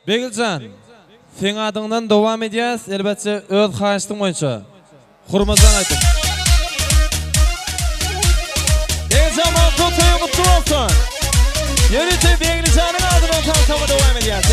Begilcan, sen adından devam edeceğiz. Elbette öz haştın boyunca. Hurmazan aytın. Begilcan, Malkoto'ya mutlu olsun. Yönetici Begilcan'ın adından tanıtama devam edeceğiz.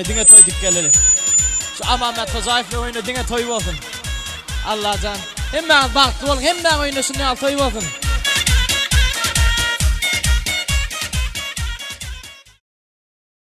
Oyunu dine toy dikkeleli. Şu Ahmet Kozayev'le oyunu dine toy olsun. Allah can. Hem ben baktı olun hem ben oyunu şunu al toy olsun.